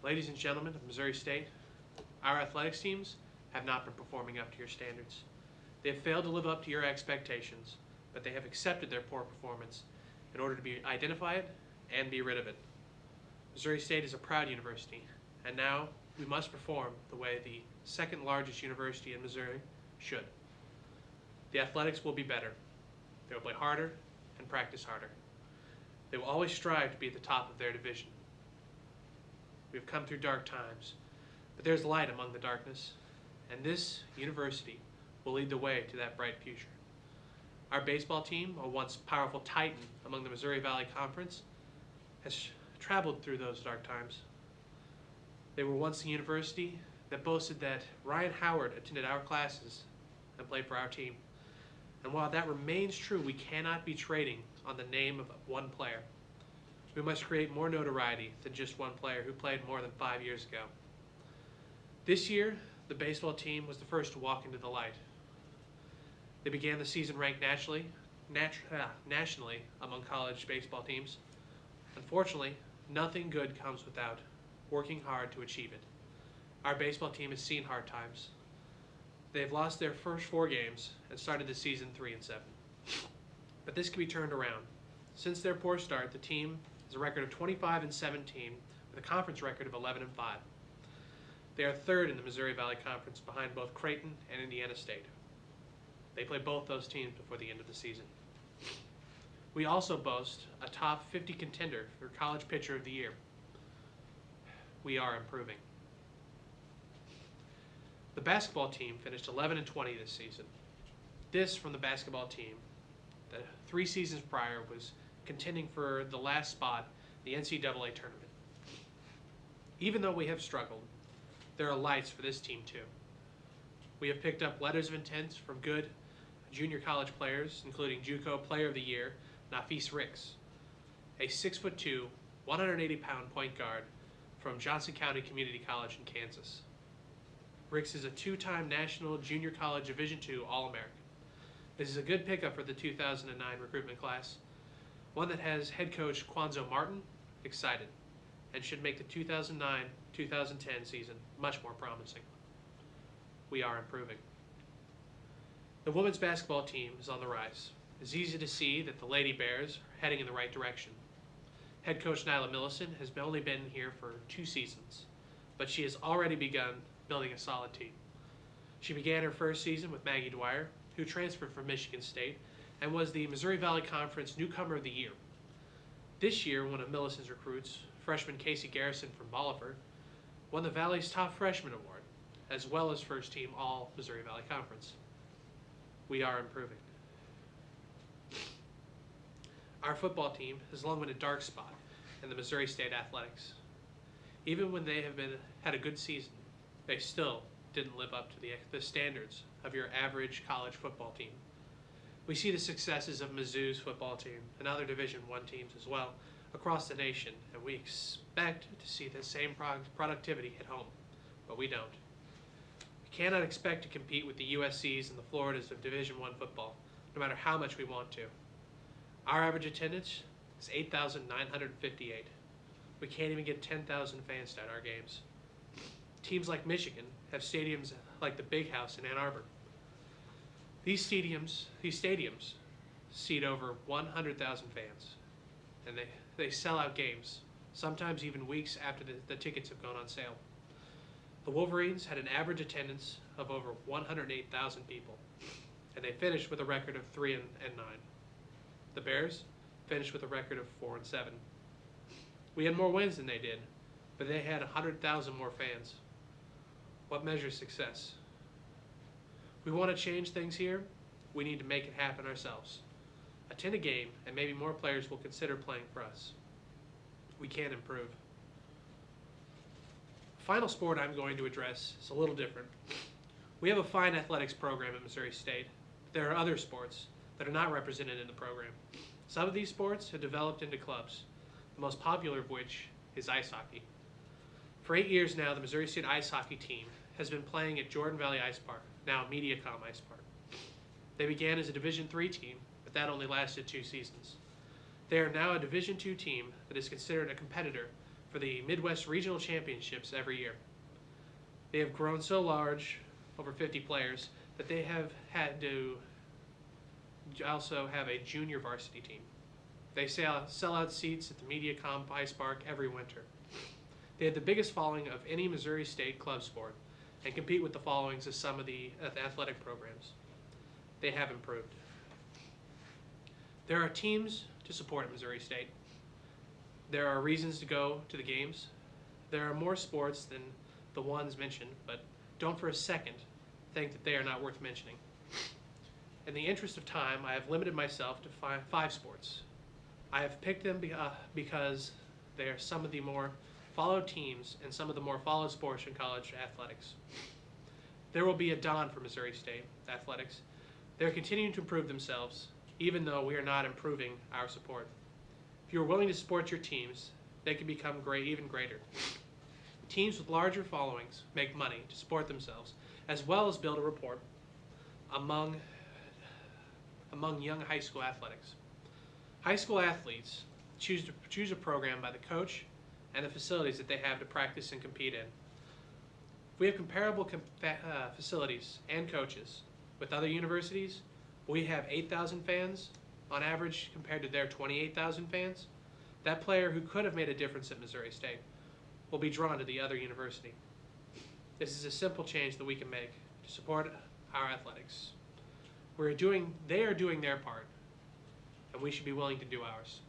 Ladies and gentlemen of Missouri State, our athletics teams have not been performing up to your standards. They have failed to live up to your expectations, but they have accepted their poor performance in order to identify it and be rid of it. Missouri State is a proud university, and now we must perform the way the second largest university in Missouri should. The athletics will be better. They will play harder and practice harder. They will always strive to be at the top of their division. We have come through dark times, but there's light among the darkness, and this university will lead the way to that bright future. Our baseball team, a once powerful titan among the Missouri Valley Conference, has traveled through those dark times. They were once a university that boasted that Ryan Howard attended our classes and played for our team. And while that remains true, we cannot be trading on the name of one player. We must create more notoriety than just one player who played more than 5 years ago. This year, the baseball team was the first to walk into the light. They began the season ranked nationally among college baseball teams. Unfortunately, nothing good comes without working hard to achieve it. Our baseball team has seen hard times. They've lost their first 4 games and started the season 3-7. But this can be turned around. Since their poor start, the team has a record of 25-17 with a conference record of 11-5. They are third in the Missouri Valley Conference behind both Creighton and Indiana State. They play both those teams before the end of the season. We also boast a top 50 contender for College Pitcher of the Year. We are improving. The basketball team finished 11-20 this season. This from the basketball team that 3 seasons prior was contending for the last spot in the NCAA tournament. Even though we have struggled, there are lights for this team too. We have picked up letters of intent from good junior college players, including JUCO Player of the Year, Nafis Ricks, a 6'2", 180-pound point guard from Johnson County Community College in Kansas. Ricks is a 2-time National Junior College Division II All-American. This is a good pickup for the 2009 recruitment class, one that has head coach Quanzo Martin excited and should make the 2009-2010 season much more promising. We are improving. The women's basketball team is on the rise. It's easy to see that the Lady Bears are heading in the right direction. Head coach Nyla Millicent has only been here for 2 seasons, but she has already begun building a solid team. She began her first season with Maggie Dwyer, who transferred from Michigan State and was the Missouri Valley Conference Newcomer of the Year. This year, one of Millicent's recruits, freshman Casey Garrison from Bolivar, won the Valley's Top Freshman Award, as well as first team All Missouri Valley Conference. We are improving. Our football team has long been a dark spot in the Missouri State athletics. Even when they have had a good season, they still didn't live up to the standards of your average college football team. We see the successes of Mizzou's football team and other Division I teams as well across the nation, and we expect to see the same productivity at home, but we don't. We cannot expect to compete with the USCs and the Floridas of Division I football, no matter how much we want to. Our average attendance is 8,958. We can't even get 10,000 fans at our games. Teams like Michigan have stadiums like the Big House in Ann Arbor. These stadiums seat over 100,000 fans, and they sell out games, sometimes even weeks after the tickets have gone on sale. The Wolverines had an average attendance of over 108,000 people, and they finished with a record of 3-9. The Bears finished with a record of 4-7. We had more wins than they did, but they had 100,000 more fans. What measures success? We want to change things here. We need to make it happen ourselves. Attend a game, and maybe more players will consider playing for us. We can improve. The final sport I'm going to address is a little different. We have a fine athletics program at Missouri State. There are other sports that are not represented in the program. Some of these sports have developed into clubs, the most popular of which is ice hockey. For 8 years now, the Missouri State ice hockey team has been playing at Jordan Valley Ice Park, now Mediacom Ice Park. They began as a Division III team, but that only lasted 2 seasons. They are now a Division II team that is considered a competitor for the Midwest Regional Championships every year. They have grown so large, over 50 players, that they have had to also have a junior varsity team. They sell out seats at the MediaCom Ice Park every winter. They have the biggest following of any Missouri State club sport and compete with the followings of some of the athletic programs. They have improved. There are teams to support at Missouri State. There are reasons to go to the games. There are more sports than the ones mentioned, but don't for a second think that they are not worth mentioning. In the interest of time, I have limited myself to five sports. I have picked them because they are some of the more followed teams and some of the more followed sports in college athletics. There will be a dawn for Missouri State athletics. They're continuing to improve themselves, even though we are not improving our support. If you are willing to support your teams, they can become even greater. Teams with larger followings make money to support themselves, as well as build a rapport among young high school athletics. High school athletes choose a program by the coach and the facilities that they have to practice and compete in. If we have comparable facilities and coaches with other universities, we have 8,000 fans on average compared to their 28,000 fans. That player who could have made a difference at Missouri State will be drawn to the other university. This is a simple change that we can make to support our athletics. They are doing their part, and we should be willing to do ours.